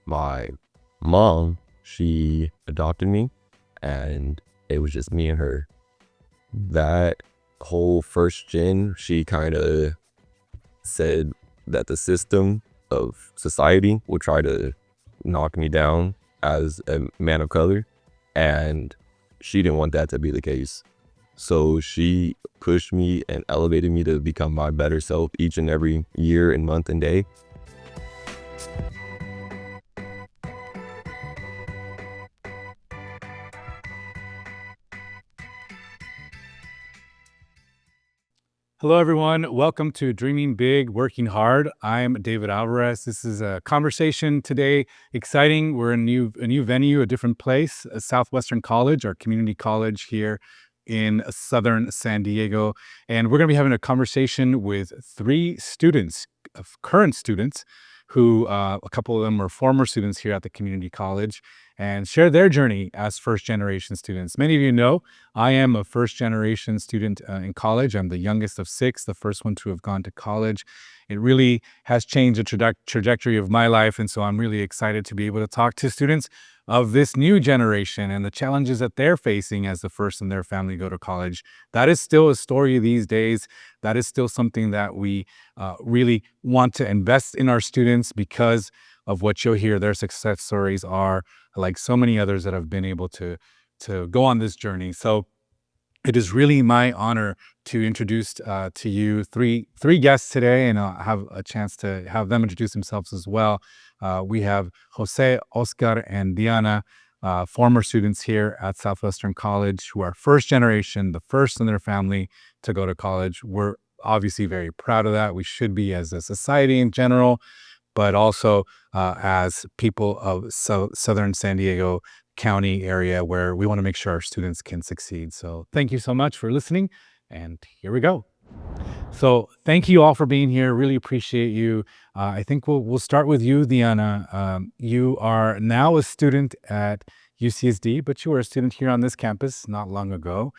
my mom, she adopted me, and it was just me and her. That whole first gen, she kind of said that the system of society will try to knock me down as a man of color, and she didn't want that to be the case. So she pushed me and elevated me to become my better self each and every year and month and day. Hello, everyone. Welcome to Dreaming Big, Working Hard. I'm David Alvarez. This is a conversation today. Exciting. We're in a new venue, a different place, Southwestern College, our community college here in southern San Diego. And we're going to be having a conversation with three students, current students, who a couple of them are former students here at the community college, and share their journey as first-generation students. Many of you know I am a first-generation student in college. I'm the youngest of six, the first one to have gone to college. It really has changed the trajectory of my life, and so I'm really excited to be able to talk to students of this new generation and the challenges that they're facing as the first in their family go to college. That is still a story these days. That is still something that we really want to invest in our students because of what you'll hear. Their success stories are like so many others that have been able to go on this journey. So it is really my honor to introduce to you three guests today, and I'll have a chance to have them introduce themselves as well. We have José, Oscar, and Diana, former students here at Southwestern College who are first generation, the first in their family to go to college. We're obviously very proud of that. We should be as a society in general, but also as people of Southern San Diego County area where we want to make sure our students can succeed. So thank you so much for listening, and here we go. So thank you all for being here. Really appreciate you. I think we'll start with you, Diana. You are now a student at UCSD, but you were a student here on this campus not long ago.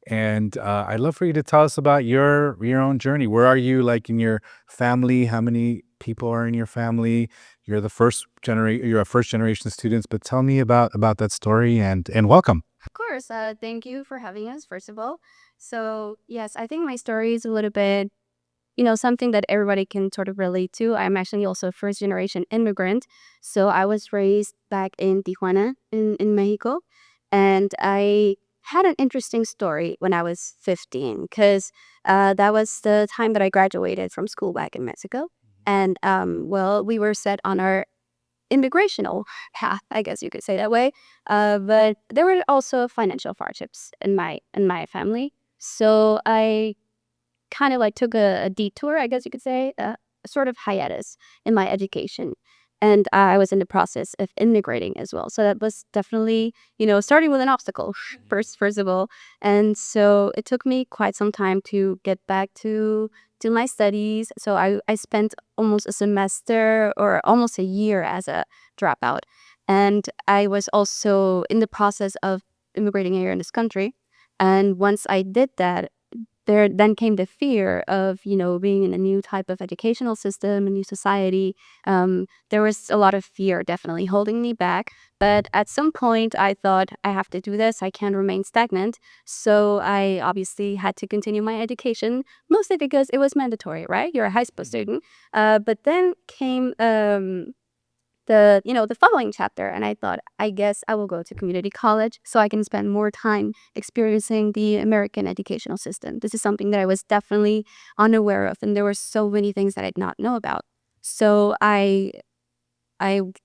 And I'd love for you to tell us about your own journey. Where are you, like, in your family? How many people are in your family? You're a first generation students, but tell me about that story, and welcome. Of course. Thank you for having us, first of all. So, yes, I think my story is a little bit, something that everybody can sort of relate to. I'm actually also a first generation immigrant. So, I was raised back in Tijuana in Mexico. And I had an interesting story when I was 15, because that was the time that I graduated from school back in Mexico. And, well, we were set on our immigrational path, I guess you could say that way. But there were also financial hardships in my family, so I kind of like took a detour, I guess you could say, a sort of hiatus in my education. And I was in the process of immigrating as well. So that was definitely, starting with an obstacle first of all. And so it took me quite some time to get back to my studies. So I spent almost a semester or almost a year as a dropout. And I was also in the process of immigrating here in this country. And once I did that, there then came the fear of, being in a new type of educational system, a new society. There was a lot of fear definitely holding me back. But at some point, I thought, I have to do this. I can't remain stagnant. So I obviously had to continue my education, mostly because it was mandatory, right? You're a high school student. But then came the following chapter, and I thought, I guess I will go to community college so I can spend more time experiencing the American educational system. This is something that I was definitely unaware of, and there were so many things that I did not know about. So I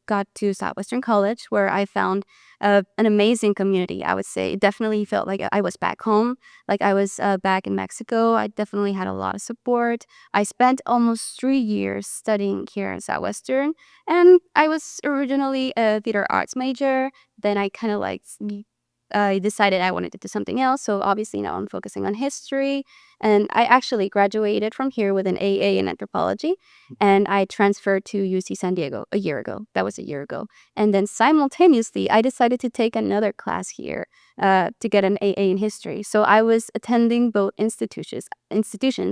got to Southwestern College, where I found an amazing community, I would say. It definitely felt like I was back home, like I was back in Mexico. I definitely had a lot of support. I spent almost 3 years studying here in Southwestern, and I was originally a theater arts major. Then I kind of like I decided I wanted to do something else. So obviously now I'm focusing on history. And I actually graduated from here with an AA in anthropology. And I transferred to UC San Diego a year ago. That was a year ago. And then simultaneously, I decided to take another class here to get an AA in history. So I was attending both institutions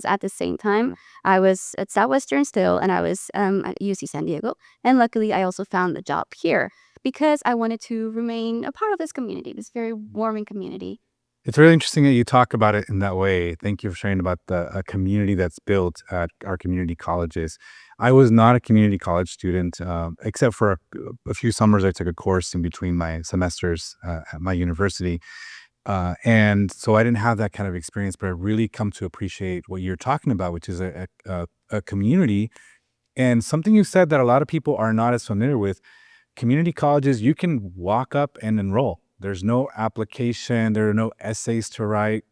at the same time. I was at Southwestern still, and I was at UC San Diego. And luckily, I also found the job here because I wanted to remain a part of this community, this very warming community. It's really interesting that you talk about it in that way. Thank you for sharing about the community that's built at our community colleges. I was not a community college student, except for a few summers I took a course in between my semesters at my university. And so I didn't have that kind of experience, but I really come to appreciate what you're talking about, which is a community. And something you said that a lot of people are not as familiar with, community colleges, you can walk up and enroll. There's no application, there are no essays to write.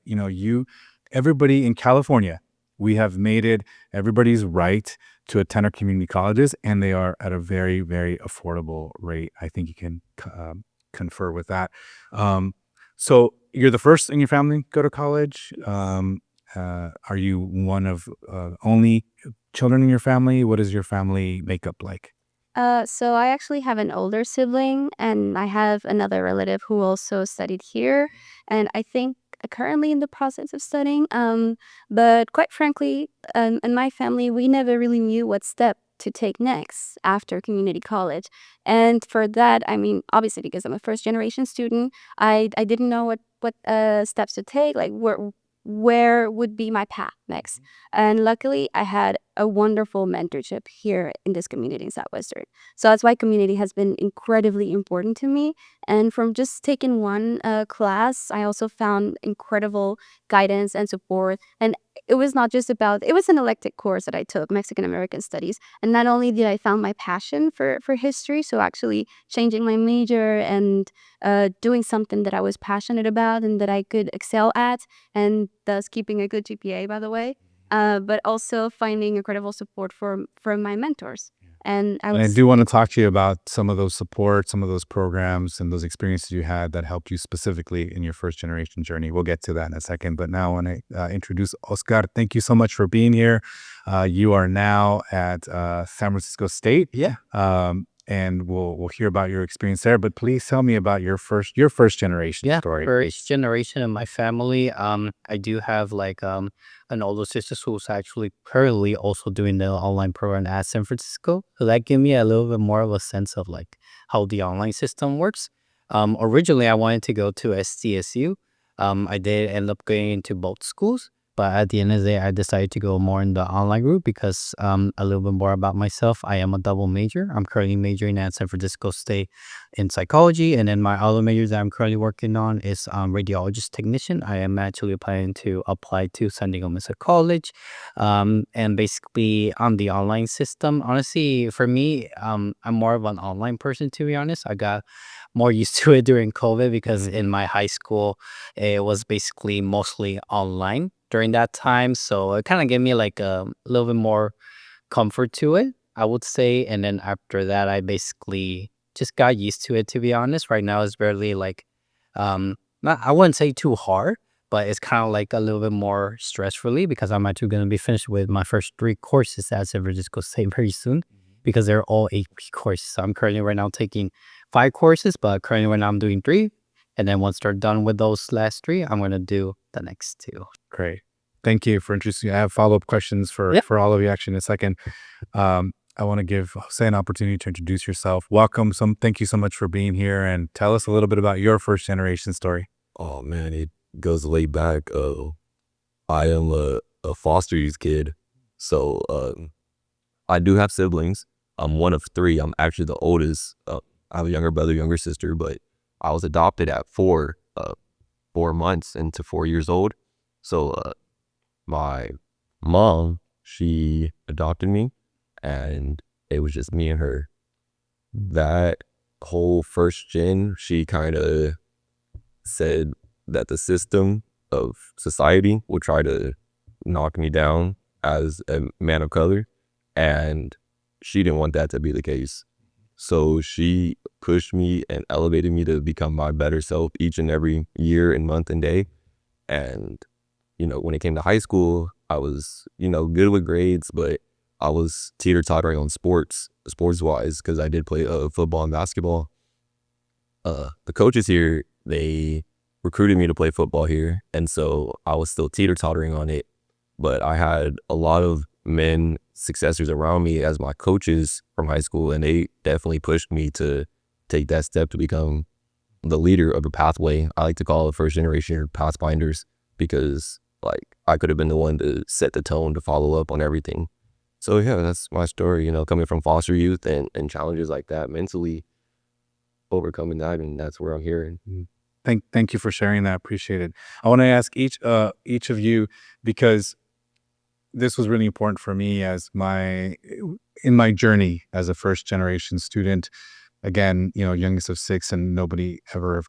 Everybody in California, we have made it everybody's right to attend our community colleges, and they are at a very, very affordable rate. I think you can confer with that. So you're the first in your family to go to college. Are you one of only children in your family? What is your family makeup like? So I actually have an older sibling, and I have another relative who also studied here, and I think currently in the process of studying. But quite frankly, in my family, we never really knew what step to take next after community college. And for that, I mean, obviously because I'm a first generation student, I didn't know what steps to take, like where would be my path next. And luckily, I had a wonderful mentorship here in this community in Southwestern. So that's why community has been incredibly important to me. And from just taking one class, I also found incredible guidance and support. And it was not just about, it was an elective course that I took, Mexican American Studies. And not only did I found my passion for history, so actually changing my major and doing something that I was passionate about and that I could excel at, and thus keeping a good GPA, by the way. But also finding incredible support from my mentors. And I do want to talk to you about some of those support, some of those programs and those experiences you had that helped you specifically in your first generation journey. We'll get to that in a second. But now I want to introduce Oscar. Thank you so much for being here. You are now at San Francisco State. Yeah. And we'll hear about your experience there. But please tell me about your first generation story. First generation in my family. I do have an older sister who's actually currently also doing the online program at San Francisco. So that gave me a little bit more of a sense of how the online system works. Originally I wanted to go to SDSU. I did end up going into both schools. But at the end of the day, I decided to go more in the online route because a little bit more about myself. I am a double major. I'm currently majoring at San Francisco State in psychology. And then my other major that I'm currently working on is radiologist technician. I am actually planning to apply to San Diego Mensa College. And basically on the online system, honestly, for me, I'm more of an online person, to be honest. I got more used to it during COVID because in my high school, it was basically mostly online during that time. So it kind of gave me a little bit more comfort to it, I would say. And then after that, I basically just got used to it, to be honest. Right now it's barely I wouldn't say too hard, but it's kind of a little bit more stress relief because I'm actually going to be finished with my first 3 courses at San Francisco State very soon because they're all AP courses. So I'm currently right now taking 5 courses, but currently right now I'm doing 3. And then once they're done with those last 3, I'm going to do the next 2. Great. Thank you for introducing me. I have follow-up questions for all of you actually in a second. I want to give José an opportunity to introduce yourself. Welcome. Thank you so much for being here, and tell us a little bit about your first generation story. Oh man, it goes way back. I am a foster youth kid. So I do have siblings. I'm one of 3. I'm actually the oldest. I have a younger brother, younger sister, but I was adopted at 4 months into 4 years old. So my mom, she adopted me, and it was just me and her. That whole first gen, she kind of said that the system of society will try to knock me down as a man of color, and she didn't want that to be the case. So she pushed me and elevated me to become my better self each and every year and month and day. And, when it came to high school, I was, good with grades, but I was teeter-tottering on sports-wise, because I did play football and basketball. The coaches here, they recruited me to play football here, and so I was still teeter-tottering on it. But I had a lot of men successors around me as my coaches from high school, and they definitely pushed me to take that step to become the leader of the pathway. I like to call it first generation pathfinders, because I could have been the one to set the tone, to follow up on everything. So yeah, that's my story, coming from foster youth and challenges like that, mentally overcoming that, and that's where I'm here. Thank you for sharing that. Appreciate it. I want to ask each of you, because this was really important for me in my journey as a first generation student. Again, youngest of 6, and nobody ever have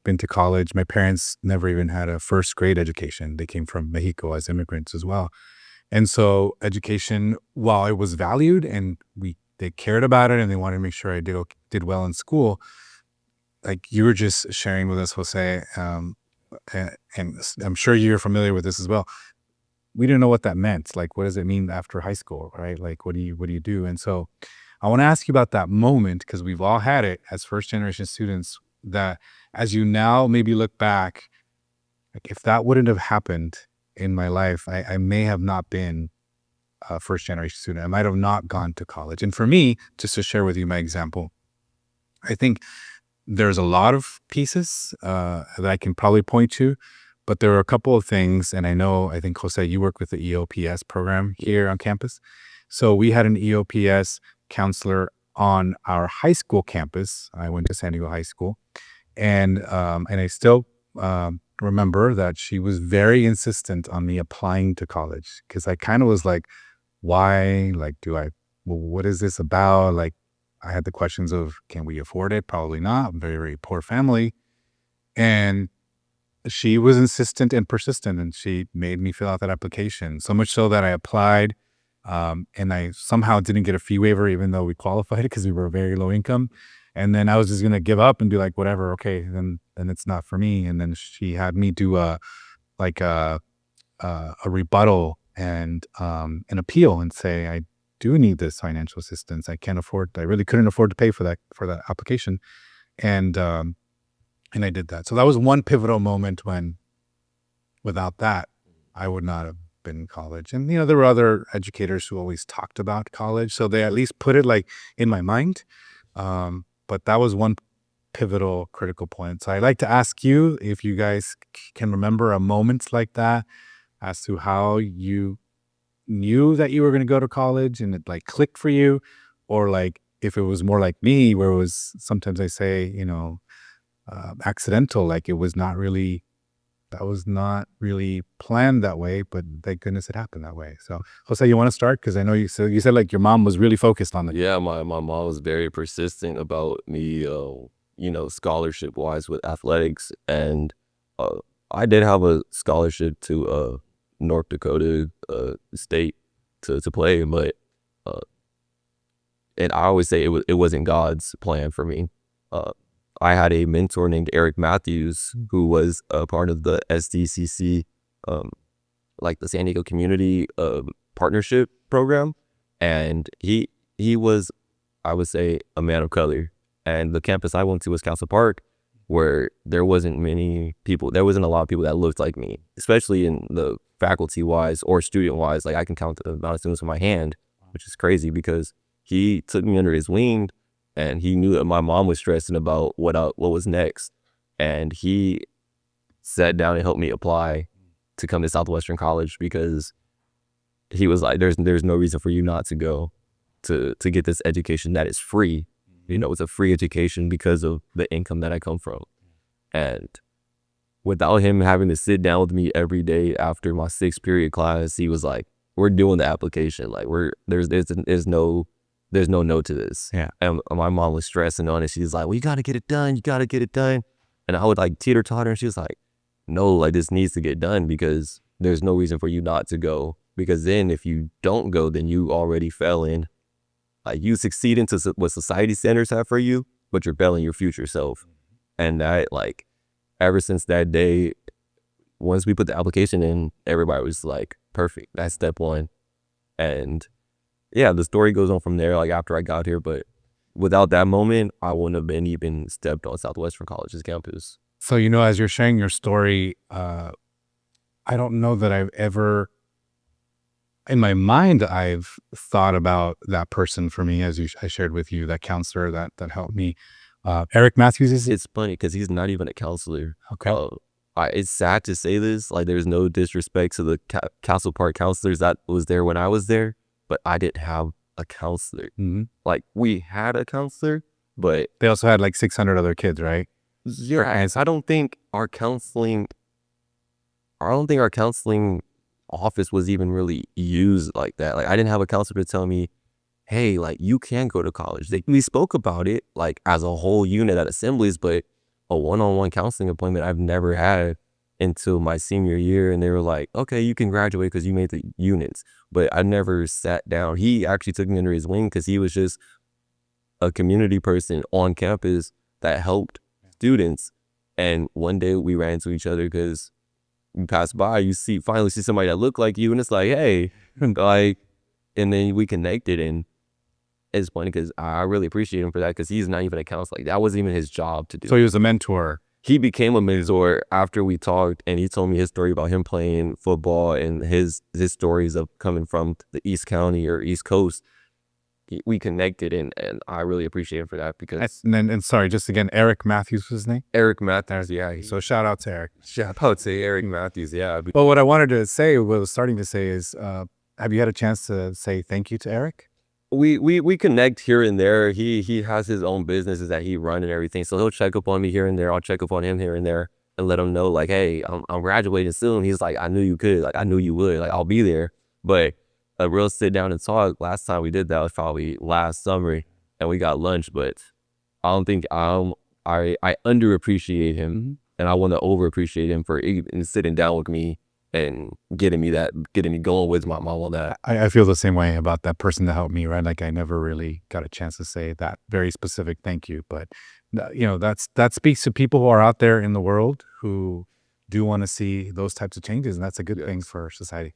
been to college. My parents never even had a first grade education. They came from Mexico as immigrants as well. And so education, while it was valued and they cared about it and they wanted to make sure I did well in school, like you were just sharing with us, Jose, and I'm sure you're familiar with this as well. We didn't know what that meant. Like, what does it mean after high school, right? Like, what do you do? And so I want to ask you about that moment, because we've all had it as first generation students, that as you now maybe look back, like if that wouldn't have happened in my life, I may have not been a first generation student. I might have not gone to college. And for me, just to share with you my example, I think there's a lot of pieces that I can probably point to, but there are a couple of things. And I think, Jose, you work with the EOPS program here on campus. So we had an EOPS counselor on our high school campus. I went to San Diego High School, and I still remember that she was very insistent on me applying to college, because I kind of was like, why? Like, what is this about? Like, I had the questions of, can we afford it? Probably not. I'm very, very poor family. And she was insistent and persistent, and she made me fill out that application, so much so that I applied, and I somehow didn't get a fee waiver, even though we qualified, because we were very low income. And then I was just going to give up and be like, whatever, okay, then it's not for me. And then she had me do a rebuttal and an appeal, and say, I do need this financial assistance. I really couldn't afford to pay for that application. And I did that. So that was one pivotal moment when, without that, I would not have been in college. And, there were other educators who always talked about college, so they at least put it like in my mind. But that was one pivotal, critical point. So I'd like to ask you if you guys can remember a moment like that, as to how you knew that you were going to go to college and it like clicked for you, or like if it was more like me, where it was, sometimes I say, accidental, like that was not really planned that way, but thank goodness it happened that way. So Jose, you want to start? Because I know you said like your mom was really focused on it. Yeah, my mom was very persistent about me, scholarship wise with athletics. And I did have a scholarship to North Dakota State to play, but and I always say it wasn't God's plan for me. I had a mentor named Eric Matthews, who was a part of the SDCC, like the San Diego Community Partnership Program. And he was, I would say, a man of color. And the campus I went to was Council Park, where there wasn't a lot of people that looked like me, especially in the faculty-wise or student-wise. Like, I can count the amount of students on my hand, which is crazy, because he took me under his wing. And he knew that my mom was stressing about what was next. And he sat down and helped me apply to come to Southwestern College, because he was like, there's no reason for you not to go to get this education that is free. It's a free education because of the income that I come from. And without him having to sit down with me every day after my 6th period class, he was like, we're doing the application. Like, there's no no to this. Yeah. And my mom was stressing on it. She's like, well, you got to get it done. You got to get it done. And I would like teeter-totter, and she was like, no, like, this needs to get done, because there's no reason for you not to go. Because then if you don't go, then you already fell in Like you succeed into what society standards have for you, but you're failing your future self. And that, like, ever since that day, once we put the application in, everybody was like, perfect. That's step one. And yeah, the story goes on from there, like after I got here. But without that moment, I wouldn't have been even stepped on Southwestern College's campus. So, as you're sharing your story, I don't know that I've ever, in my mind, I've thought about that person for me, as I shared with you, that counselor that helped me. Eric Matthews, is it? It's funny because he's not even a counselor. Okay. It's sad to say this. Like, there's no disrespect to the Castle Park counselors that was there when I was there, but I didn't have a counselor. Mm-hmm. Like, we had a counselor, but They also had like 600 other kids, right? your ass. I don't think our counseling office was even really used like that. Like, I didn't have a counselor to tell me, hey, like, you can go to college. We spoke about it like as a whole unit at assemblies, but a one-on-one counseling appointment I've never had until my senior year. And they were like, okay, you can graduate because you made the units. But I never sat down. He actually took me under his wing because he was just a community person on campus that helped students. And one day we ran into each other because you pass by, you finally see somebody that looked like you, and it's like, hey, like, and then we connected. And it's funny because I really appreciate him for that, because he's not even a counselor. Like, that wasn't even his job to do. So he was a mentor. He became a mentor after we talked, and he told me his story about him playing football and his stories of coming from the East County or East Coast. We connected, and I really appreciate him for that, because And sorry, just again, Eric Matthews was his name? Eric Matthews, yeah. So shout out to Eric. Shout out to Eric Matthews, yeah. Well, what I wanted to say, what I was starting to say is, have you had a chance to say thank you to Eric? We connect here and there. He has his own businesses that he runs and everything, so he'll check up on me here and there. I'll check up on him here and there and let him know, like, hey, I'm graduating soon. He's like, I knew you could, like, I knew you would, like, I'll be there. But a real sit down and talk, last time we did that was probably last summer, and we got lunch. But I don't think I underappreciate him, and I want to overappreciate him for even sitting down with me and getting me going with my mom on that. I feel the same way about that person that helped me, right? Like, I never really got a chance to say that very specific thank you, but that speaks to people who are out there in the world who do want to see those types of changes, and that's a good thing for society.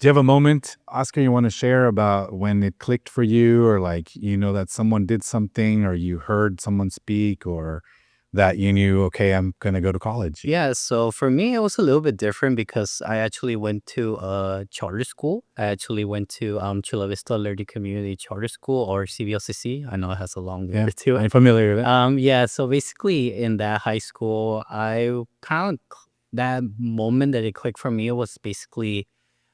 Do you have a moment, Oscar, you want to share about when it clicked for you, or like, that someone did something, or you heard someone speak, or that you knew, okay, I'm going to go to college? Yeah, so for me, it was a little bit different because I actually went to a charter school. I actually went to Chula Vista Liberty Community Charter School, or CVLCC. I know it has a long word to it. I'm familiar with it. Yeah, so basically in that high school, that moment that it clicked for me was basically,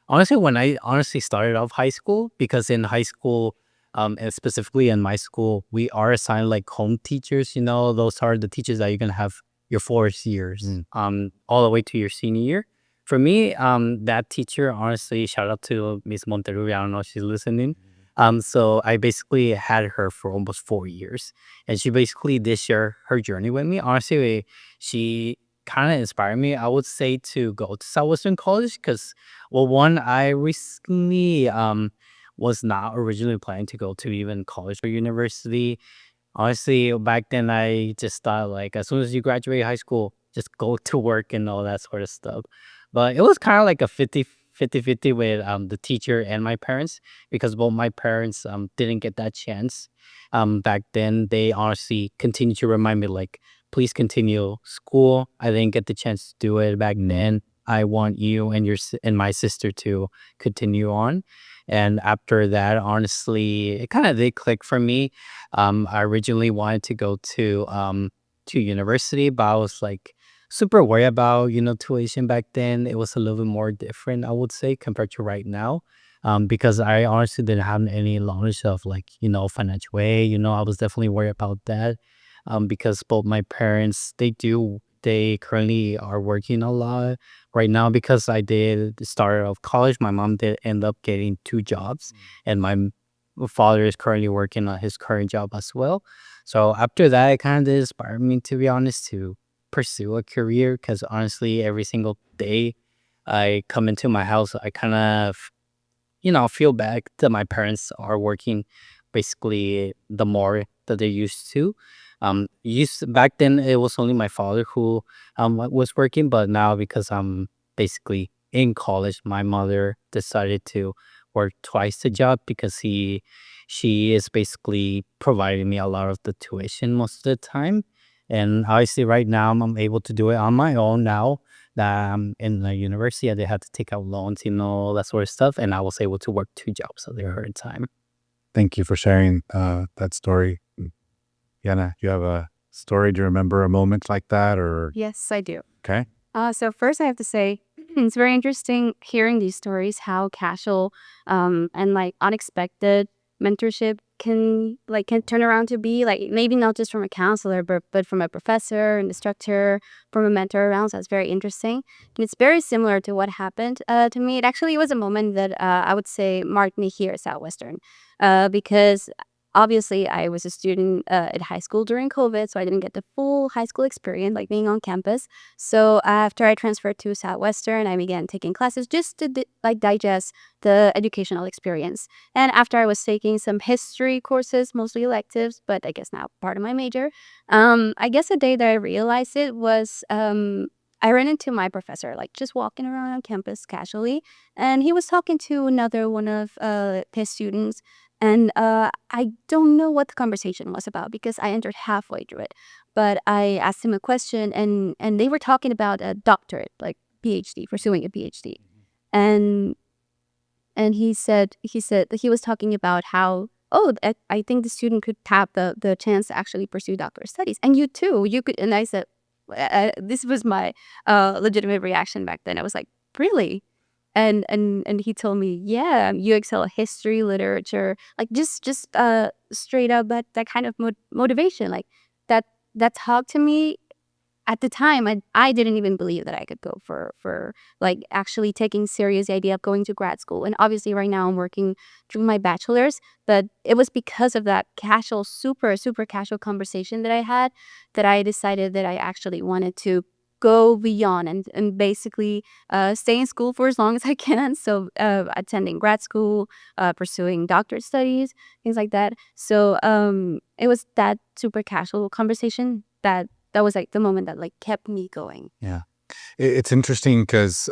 honestly, when I started off high school, because in high school, and specifically in my school, we are assigned like home teachers. Those are the teachers that you're gonna have your 4 years, all the way to your senior year. For me, that teacher, honestly, shout out to Miss Monteru. I don't know if she's listening. So I basically had her for almost 4 years, and she basically did share her journey with me. Honestly, she kind of inspired me, I would say, to go to Southwestern College because, well, one, I recently was not originally planning to go to even college or university. Honestly, back then I just thought, like, as soon as you graduate high school, just go to work and all that sort of stuff. But it was kind of like a 50-50 with the teacher and my parents, because both my parents didn't get that chance back then. They honestly continued to remind me, like, please continue school. I didn't get the chance to do it back then. I want you and my sister to continue on. And after that, honestly, it kind of did click for me. I originally wanted to go to university, but I was like super worried about, tuition back then. It was a little bit more different, I would say, compared to right now. Because I honestly didn't have any knowledge of, like, financial aid. I was definitely worried about that. Because both my parents, they currently are working a lot right now. Because I did the start of college, my mom did end up getting 2 jobs, and my father is currently working on his current job as well. So after that, it kind of inspired me, to be honest, to pursue a career, because honestly, every single day I come into my house, I kind of feel bad that my parents are working basically the more that they're used to. Back then it was only my father who was working, but now because I'm basically in college, my mother decided to work twice the job because she is basically providing me a lot of the tuition most of the time. And obviously right now I'm able to do it on my own now that I'm in the university. I did have to take out loans, that sort of stuff, and I was able to work 2 jobs at the current time. Thank you for sharing that story. Yana, do you have a story? Do you remember a moment like that? Or Yes, I do. okay, So first I have to say it's very interesting hearing these stories, how casual and like unexpected mentorship can turn around to be, like maybe not just from a counselor but from a professor and instructor, from a mentor around. So that's very interesting. And it's very similar to what happened to me. It actually was a moment that I would say marked me here at Southwestern because obviously I was a student at high school during COVID, so I didn't get the full high school experience, like being on campus. So after I transferred to Southwestern, I began taking classes just to digest the educational experience. And after I was taking some history courses, mostly electives, but I guess now part of my major, I guess the day that I realized it was I ran into my professor, like just walking around on campus casually, and he was talking to another one of his students. And I don't know what the conversation was about because I entered halfway through it. But I asked him a question, and they were talking about a doctorate, like PhD, pursuing a PhD. And he said that he was talking about how, oh, I think the student could have the chance to actually pursue doctorate studies, and you too, you could. And I said, this was my legitimate reaction back then. I was like, really? And he told me, yeah, you excel at history, literature, like just straight up that kind of motivation, like that talked to me. At the time, I didn't even believe that I could go for like actually taking serious the idea of going to grad school. And obviously right now I'm working through my bachelor's, but it was because of that casual, super, super casual conversation that I had that I decided that I actually wanted to go beyond and basically stay in school for as long as I can. So attending grad school, pursuing doctorate studies, things like that. So it was that super casual conversation that was like the moment that like kept me going. yeah, it's interesting because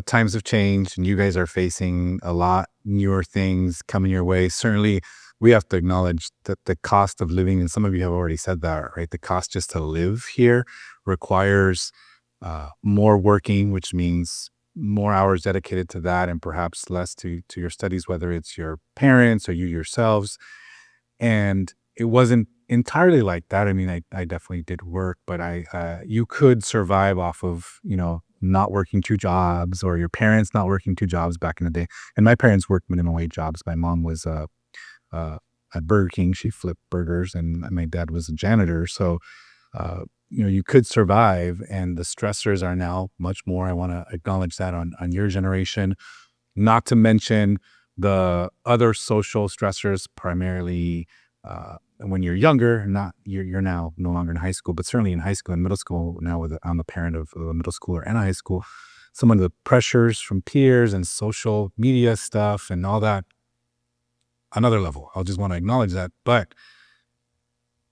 times have changed, and you guys are facing a lot newer things coming your way. Certainly, we have to acknowledge that the cost of living, and some of you have already said that, right? The cost just to live here requires more working, which means more hours dedicated to that, and perhaps less to your studies, whether it's your parents or you yourselves. And it wasn't entirely like that. I mean, I definitely did work, but you could survive off of, not working 2 jobs, or your parents not working 2 jobs back in the day. And my parents worked minimum wage jobs. My mom was at Burger King. She flipped burgers, and my dad was a janitor. So, you could survive, and the stressors are now much more. I want to acknowledge that on your generation, not to mention the other social stressors, primarily when you're younger. You're now no longer in high school, but certainly in high school and middle school now. I'm the parent of a middle schooler and a high school. Some of the pressures from peers and social media stuff and all that. Another level. I'll just want to acknowledge that. But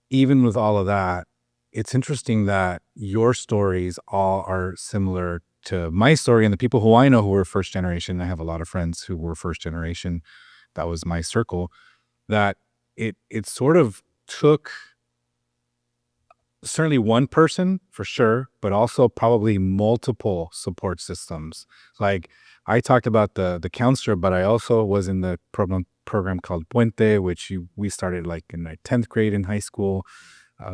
even with all of that, it's interesting that your stories all are similar to my story and the people who I know who were first generation. I have a lot of friends who were first generation. That was my circle. That it sort of took certainly one person for sure, but also probably multiple support systems. Like I talked about the counselor, but I also was in the program called Puente, which we started like in my 10th grade in high school,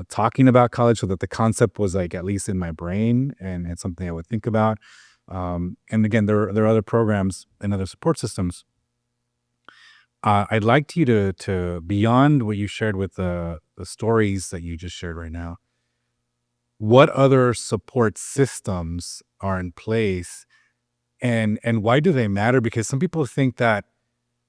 talking about college, so that the concept was like at least in my brain, and it's something I would think about. And again, there are other programs and other support systems. I'd like you to beyond what you shared with the stories that you just shared right now, what other support systems are in place, and why do they matter? Because some people think that,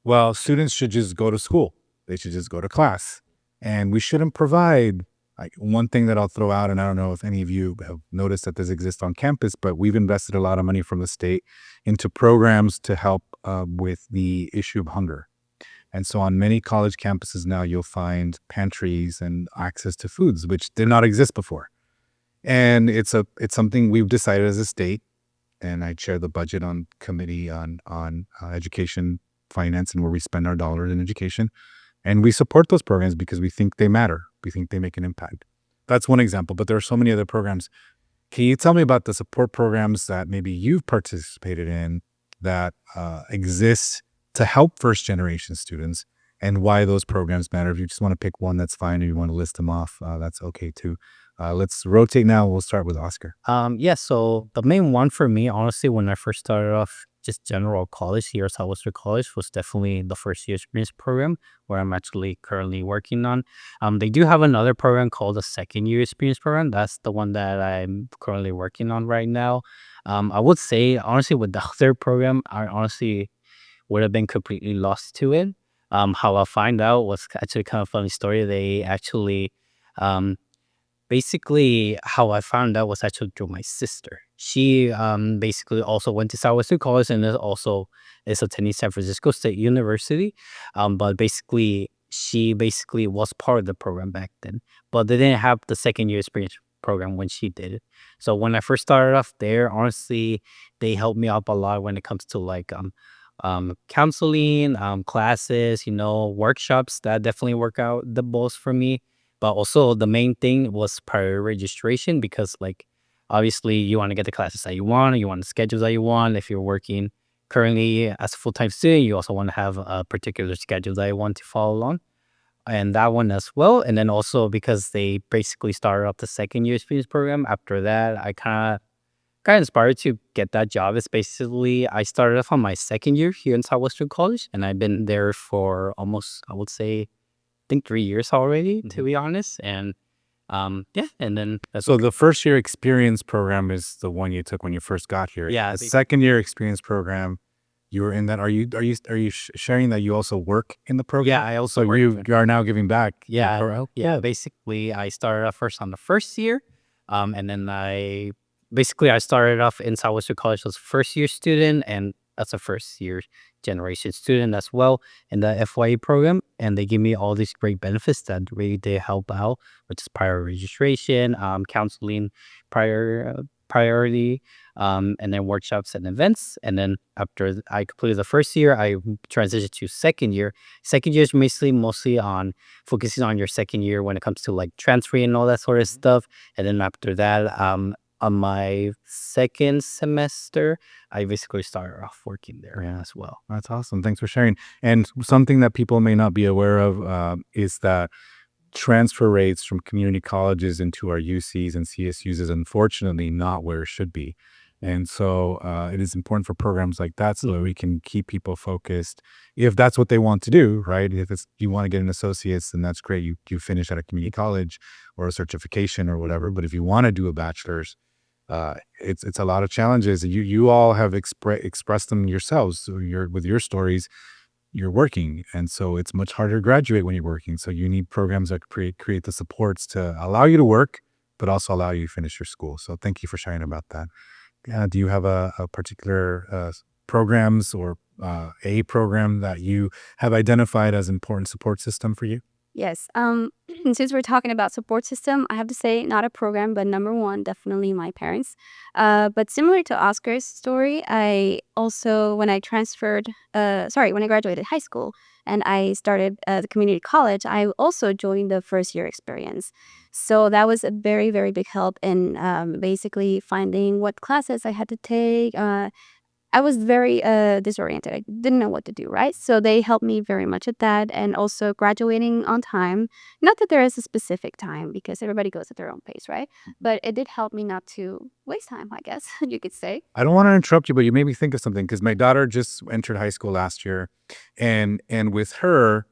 well, students should just go to school. They should just go to class, and we shouldn't provide. Like one thing that I'll throw out, and I don't know if any of you have noticed that this exists on campus, but we've invested a lot of money from the state into programs to help with the issue of hunger. And so on many college campuses now, you'll find pantries and access to foods, which did not exist before. And it's something we've decided as a state, and I chair the budget on committee on education, finance, and where we spend our dollars in education. And we support those programs because we think they matter. We think they make an impact. That's one example, but there are so many other programs. Can you tell me about the support programs that maybe you've participated in that exist to help first generation students, and why those programs matter? If you just want to pick one, that's fine. If you want to list them off, that's okay too. Let's rotate now. We'll start with Oscar. Yeah, so the main one for me, honestly, when I first started off just general college here at Southwestern College, was definitely the first year experience program, where I'm actually currently working on. They do have another program called the second year experience program. That's the one that I'm currently working on right now. I would say, honestly, with the other program, I honestly would have been completely lost to it. How I find out was actually kind of a funny story. They actually, basically, how I found out was actually through my sister. She basically also went to Southwestern College and is attending San Francisco State University. But basically, she basically was part of the program back then, but they didn't have the second year experience program when she did it. So when I first started off there, honestly, they helped me out a lot when it comes to like counseling, classes, workshops. That definitely work out the most for me. But also the main thing was prior registration, because like obviously you want to get the classes that you want the schedules that you want. If you're working currently as a full-time student, you also want to have a particular schedule that you want to follow along, and that one as well. And then also because they basically started up the second year experience program, after that I kind of inspired to get that job. It's basically, I started off on my second year here in Southwestern College, and I've been there for almost, I would say, I think 3 years already, to be honest. And yeah, and then So the first year experience program is the one you took when you first got here. Yeah, The second year experience program, you were in that. Are you sharing that you also work in the program? yeah, I also So work you with- are now giving back. yeah, yeah. Basically, I started off first on the first year, and then I started off in Southwestern College as a first year student, and as a first year generation student as well in the FYE program. And they give me all these great benefits that really they help out, which is prior registration, counseling, priority, and then workshops and events. And then after I completed the first year, I transitioned to second year. Second year is mostly on focusing on your second year when it comes to like transferring and all that sort of stuff. And then after that, on my second semester, I basically started off working there as well. That's awesome. Thanks for sharing. And something that people may not be aware of is that transfer rates from community colleges into our UCs and CSUs is unfortunately not where it should be. And so it is important for programs like that so that we can keep people focused. If that's what they want to do, right? If you want to get an associate's, then that's great. You finish at a community college or a certification or whatever. But if you want to do a bachelor's, it's a lot of challenges. You all have expressed them yourselves. So with your stories, you're working, and so it's much harder to graduate when you're working. So you need programs that create the supports to allow you to work, but also allow you to finish your school. So thank you for sharing about that. Do you have a particular programs or a program that you have identified as important support system for you? Yes. Since we're talking about support system, I have to say not a program, but number one, definitely my parents. But similar to Oscar's story, I also, when I graduated high school and I started the community college, I also joined the first year experience. So that was a very, very big help in basically finding what classes I had to take. I was very disoriented. I didn't know what to do, right? So they helped me very much at that, and also graduating on time. Not that there is a specific time, because everybody goes at their own pace, right? But it did help me not to waste time, I guess you could say. I don't want to interrupt you, but you made me think of something, because my daughter just entered high school last year, and with her,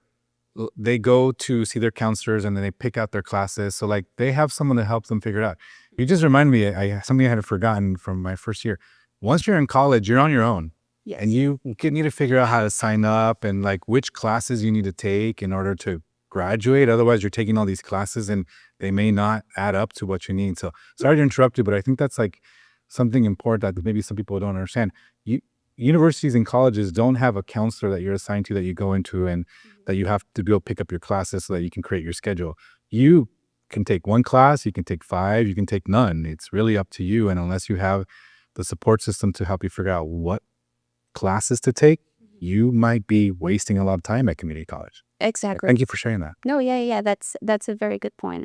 they go to see their counselors and then they pick out their classes. So like they have someone to help them figure it out. You just reminded me, something I had forgotten from my first year. Once you're in college, you're on your own. Yes. And you need to figure out how to sign up and like which classes you need to take in order to graduate. Otherwise, you're taking all these classes and they may not add up to what you need. So sorry to interrupt you, but I think that's like something important that maybe some people don't understand. universities and colleges don't have a counselor that you're assigned to that you go into and that you have to go pick up your classes so that you can create your schedule. You can take one class, you can take 5, you can take none. It's really up to you. And unless you have the support system to help you figure out what classes to take, you might be wasting a lot of time at community college. Exactly. Thank you for sharing that. No, yeah, that's a very good point.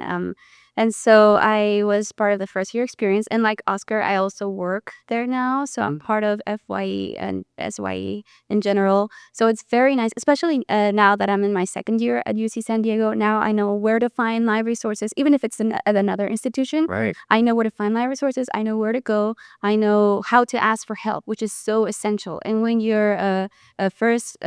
And so I was part of the first year experience, and like Oscar, I also work there now. So I'm part of FYE and SYE in general. So it's very nice, especially now that I'm in my second year at UC San Diego. Now I know where to find live resources, even if it's at another institution. Right. I know where to find live resources. I know where to go. I know how to ask for help, which is so essential. And when you're a first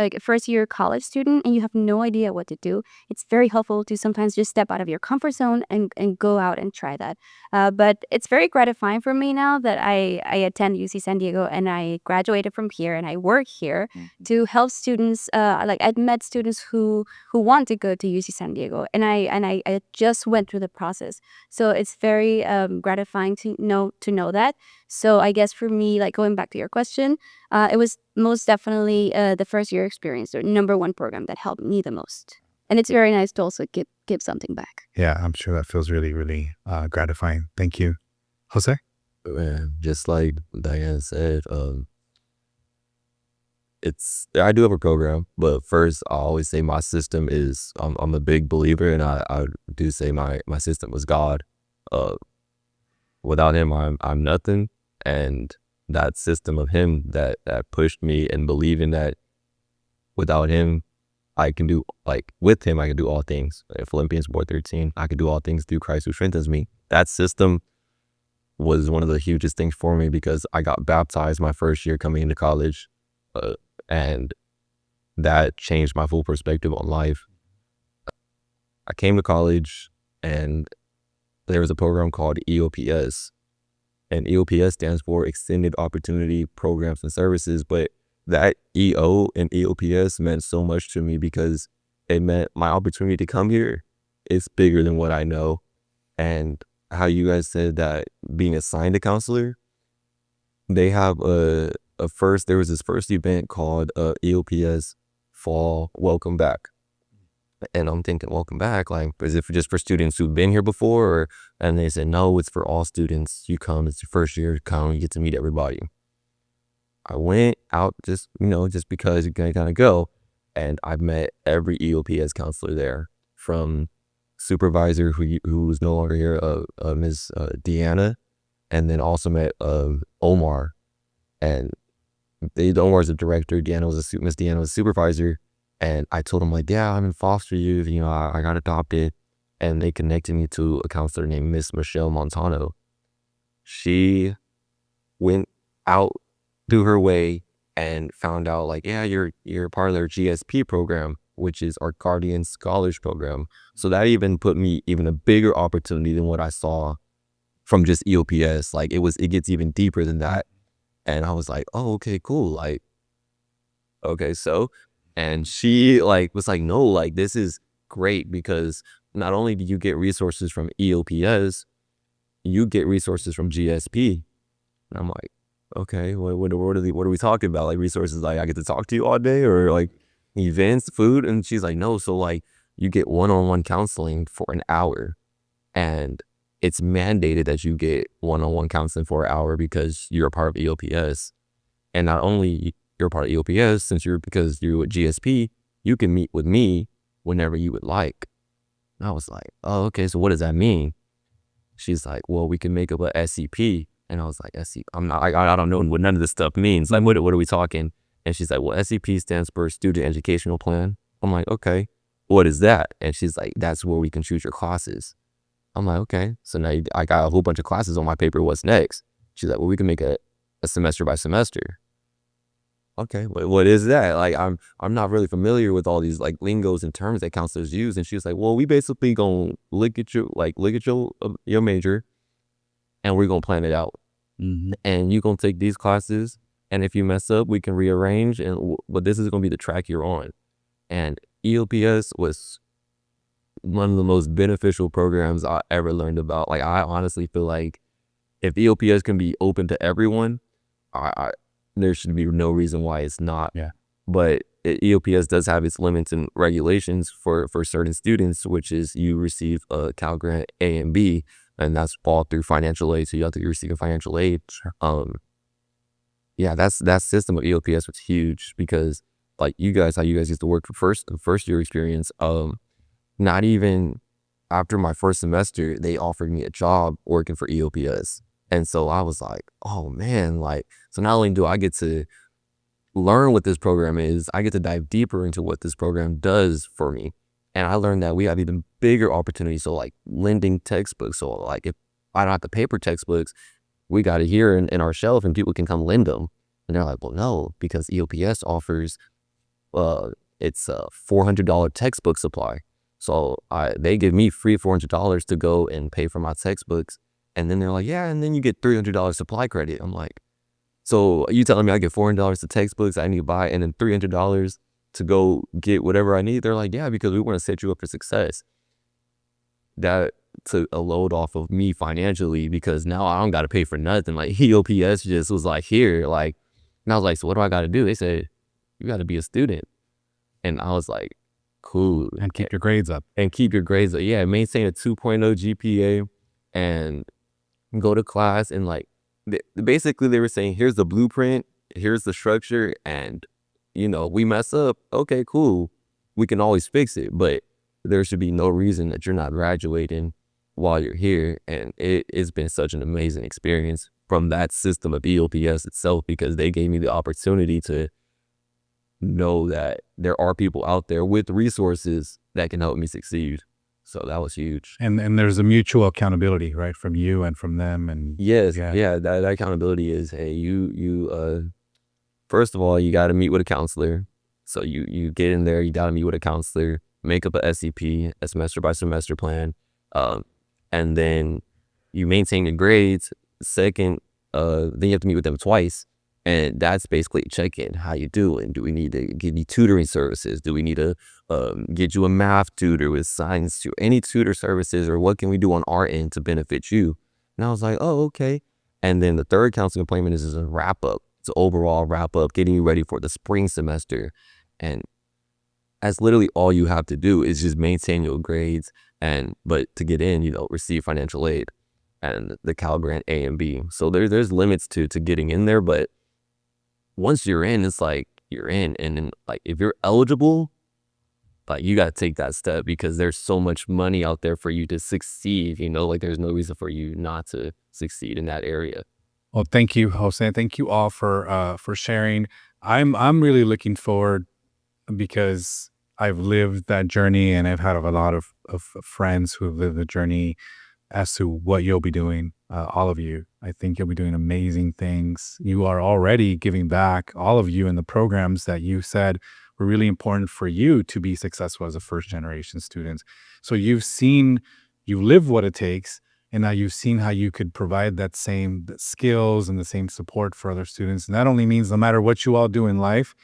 year college student and you have no idea what to do, it's very helpful to sometimes just step out of your comfort zone and go out and try that. But it's very gratifying for me now that I attend UC San Diego and I graduated from here and I work here to help students. Like I met students who want to go to UC San Diego, and I just went through the process. So it's very gratifying to know that. So I guess for me, like going back to your question, it was most definitely the first year experience, the number one program that helped me the most. And it's very nice to also give something back. Yeah, I'm sure that feels really, really gratifying. Thank you. Jose? Just like Diane said, I do have a program, but first I always say my system is, I'm a big believer, and I do say my system was God. Without him, I'm nothing. And that system of him that pushed me and believing that without him, I can do, like, with him, I can do all things. Philippians 4:13, I can do all things through Christ who strengthens me. That system was one of the hugest things for me because I got baptized my first year coming into college, and that changed my full perspective on life. I came to college and there was a program called EOPS, and EOPS stands for Extended Opportunity Programs and Services, but that EO and EOPS meant so much to me because it meant my opportunity to come here is bigger than what I know. And how you guys said that being assigned a counselor, they have there was this first event called EOPS Fall Welcome Back. And I'm thinking, welcome back, like, is it just for students who've been here before? And they said, no, it's for all students. You come, it's your first year, come, you get to meet everybody. I went out just because you can kind of go. And I've met every EOPS counselor there, from supervisor who's no longer here, Ms. Deanna, and then also met Omar. And Omar's the director, Miss Deanna was a supervisor. And I told him, like, yeah, I'm in foster youth, I got adopted. And they connected me to a counselor named Miss Michelle Montano. She went out through her way and found out, like, yeah, you're part of their GSP program, which is our Guardian Scholars program. So that even put me even a bigger opportunity than what I saw from just EOPS. Like, it gets even deeper than that. And I was like, oh, okay, cool. Like, okay, so, and she was like, no, like, this is great because not only do you get resources from EOPS, you get resources from GSP. And I'm like, okay, what are we talking about? Like, resources, like, I get to talk to you all day, or like events, food? And she's like, no, so like you get one-on-one counseling for an hour, and it's mandated that you get one-on-one counseling for an hour because you're a part of EOPS. And not only you're a part of EOPS, because you're with GSP, you can meet with me whenever you would like. And I was like, oh, okay, so what does that mean? She's like, well, we can make up a SCP. And I was like, SCP, I don't know what none of this stuff means. Like, what are we talking? And she's like, well, SCP stands for Student Educational Plan. I'm like, okay, what is that? And she's like, that's where we can choose your classes. I'm like, okay, so now I got a whole bunch of classes on my paper. What's next? She's like, well, we can make a semester by semester. Okay, what is that? Like, I'm not really familiar with all these like lingos and terms that counselors use. And she was like, well, we basically gonna look at your major, and we're gonna plan it out. Mm-hmm. And you're gonna take these classes, and if you mess up, we can rearrange. But this is gonna be the track you're on. And EOPS was one of the most beneficial programs I ever learned about. Like, I honestly feel like if EOPS can be open to everyone, there should be no reason why it's not. Yeah. But EOPS does have its limits and regulations for certain students, which is you receive a Cal Grant A and B, and that's all through financial aid. So you have to receive a financial aid. Sure. Yeah, that system of EOPS was huge because like how you guys used to work for first year experience. Not even after my first semester, they offered me a job working for EOPS. And so I was like, oh man, like, so not only do I get to learn what this program is, I get to dive deeper into what this program does for me. And I learned that we have even bigger opportunities. So like lending textbooks. So like if I don't have to pay for textbooks, we got it here in our shelf and people can come lend them. And they're like, well, no, because EOPS offers, it's a $400 textbook supply. So they give me free $400 to go and pay for my textbooks. And then they're like, yeah, and then you get $300 supply credit. I'm like, so you telling me I get $400 to textbooks I need to buy and then $300 to go get whatever I need? They're like, yeah, because we want to set you up for success. That took a load off of me financially because now I don't got to pay for nothing. Like EOPS just was like, here, like, and I was like, so what do I got to do? They said, you got to be a student. And I was like, cool. And keep your grades up. And keep your grades up. Yeah, maintain a 2.0 GPA and go to class. And like, basically they were saying, here's the blueprint, here's the structure, and we mess up, okay, cool, we can always fix it, but there should be no reason that you're not graduating while you're here. And it's been such an amazing experience from that system of EOPS itself, because they gave me the opportunity to know that there are people out there with resources that can help me succeed. So that was huge. And there's a mutual accountability, right, from you and from them. And yes, yeah, that accountability is, hey, you first of all, you got to meet with a counselor. So you get in there, you got to meet with a counselor, make up a SEP, a semester by semester plan, and then you maintain your grades. Second, then you have to meet with them twice. And that's basically check-in. How you doing? Do we need to give you tutoring services? Do we need to get you a math tutor with science tutor? Any tutor services, or what can we do on our end to benefit you? And I was like, oh, okay. And then the third counseling appointment is a wrap-up. It's an overall wrap-up, getting you ready for the spring semester. And that's literally all you have to do is just maintain your grades. But to get in, receive financial aid and the Cal Grant A and B. So there's limits to getting in there, but once you're in, it's like you're in. And then like if you're eligible, like you got to take that step, because there's so much money out there for you to succeed. Like there's no reason for you not to succeed in that area. Well, thank you, Jose. Thank you all for sharing. I'm really looking forward, because I've lived that journey, and I've had a lot of friends who have lived the journey as to what you'll be doing. All of you, I think you'll be doing amazing things. You are already giving back, all of you, in the programs that you said were really important for you to be successful as a first generation student. So you live what it takes, and now you've seen how you could provide that same skills and the same support for other students. And that only means no matter what you all do in life,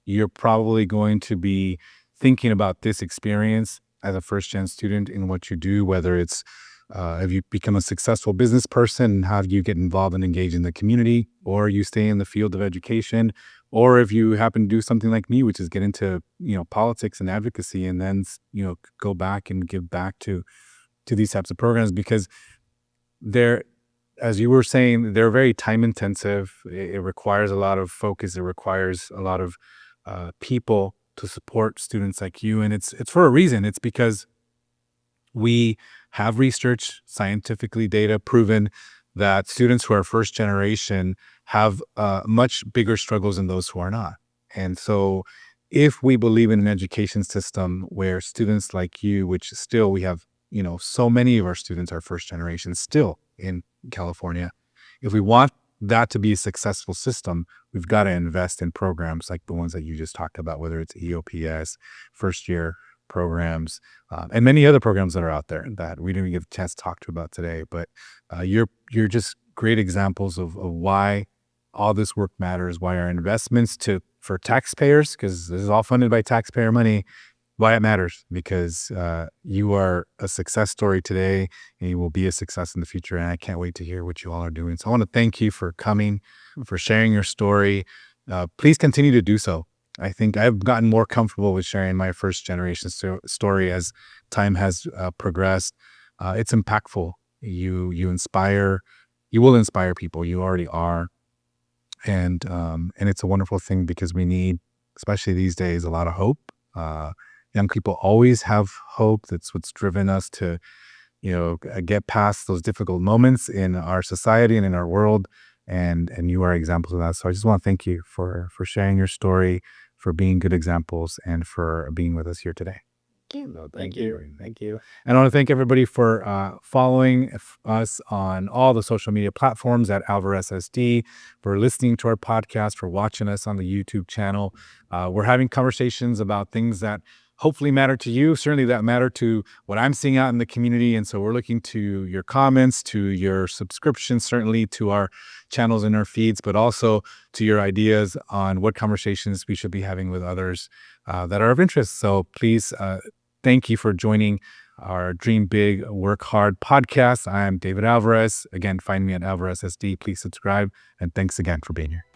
you're probably going to be thinking about this experience as a first gen student in what you do, whether it's if you become a successful business person, how do you get involved and engage in the community, or you stay in the field of education, or if you happen to do something like me, which is get into politics and advocacy, and then go back and give back to these types of programs, because they're, as you were saying, they're very time intensive. It requires a lot of focus. It requires a lot of people to support students like you, and it's for a reason. It's because we have research, scientifically data proven that students who are first generation have much bigger struggles than those who are not. And so if we believe in an education system where students like you, which still we have, so many of our students are first generation still in California, if we want that to be a successful system, we've got to invest in programs like the ones that you just talked about, whether it's EOPS, first year programs, and many other programs that are out there that we didn't get a chance to talk to about today. But you're just great examples of why all this work matters, why our investments for taxpayers, because this is all funded by taxpayer money, why it matters, because you are a success story today, and you will be a success in the future. And I can't wait to hear what you all are doing. So I want to thank you for coming, for sharing your story, please continue to do so. I think I've gotten more comfortable with sharing my first generation story as time has progressed. It's impactful. You inspire, you will inspire people. You already are, and it's a wonderful thing because we need, especially these days, a lot of hope. Young people always have hope. That's what's driven us to, get past those difficult moments in our society and in our world. And you are examples of that. So I just want to thank you for sharing your story, for being good examples, and for being with us here today. Thank you. Thank you. And I want to thank everybody for following us on all the social media platforms at Alvarez SD, for listening to our podcast, for watching us on the YouTube channel. We're having conversations about things that hopefully matter to you, certainly that matter to what I'm seeing out in the community. And so we're looking to your comments, to your subscriptions, certainly to our channels and our feeds, but also to your ideas on what conversations we should be having with others that are of interest. So please, thank you for joining our Dream Big, Work Hard podcast. I am David Alvarez. Again, find me at Alvarez SD. Please subscribe. And thanks again for being here.